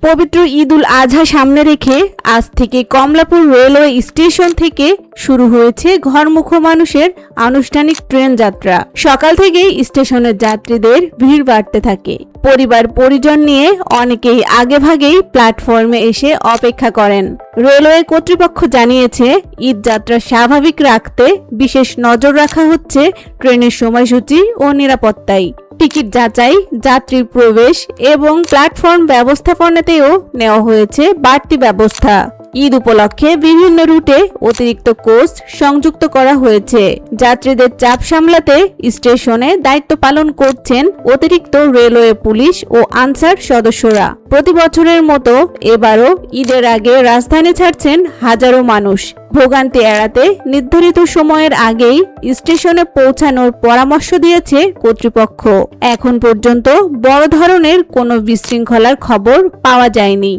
পবিত্র ঈদ উল আজহা সামনে রেখে আজ থেকে কমলাপুর রেলওয়ে স্টেশন থেকে শুরু হয়েছে ঘরমুখো মানুষের আনুষ্ঠানিক ট্রেন যাত্রা। সকাল থেকেই স্টেশনের যাত্রীদের ভিড় বাড়তে থাকে। পরিবার পরিজন নিয়ে অনেকেই আগেভাগেই প্ল্যাটফর্মে এসে অপেক্ষা করেন। রেলওয়ে কর্তৃপক্ষ জানিয়েছে, ঈদ যাত্রা স্বাভাবিক রাখতে বিশেষ নজর রাখা হচ্ছে ট্রেনের সময়সূচি ও নিরাপত্তায়। টিকিট যাচাই, যাত্রীর প্রবেশ এবং প্ল্যাটফর্ম ব্যবস্থাপনাতেও নেওয়া হয়েছে বাড়তি ব্যবস্থা। ঈদ উপলক্ষে বিভিন্ন রুটে অতিরিক্ত কোচ সংযুক্ত করা হয়েছে। যাত্রীদের চাপ সামলাতে স্টেশনে দায়িত্ব পালন করছেন অতিরিক্ত রেলওয়ে পুলিশ ও আনসার সদস্যরা। প্রতি বছরের মতো এবারও ঈদের আগে রাজধানী ছাড়ছেন হাজারো মানুষ। ভোগান্তি এড়াতে নির্ধারিত সময়ের আগেই স্টেশনে পৌঁছানোর পরামর্শ দিয়েছে কর্তৃপক্ষ। এখন পর্যন্ত বড় ধরনের কোনো বিশৃঙ্খলার খবর পাওয়া যায়নি।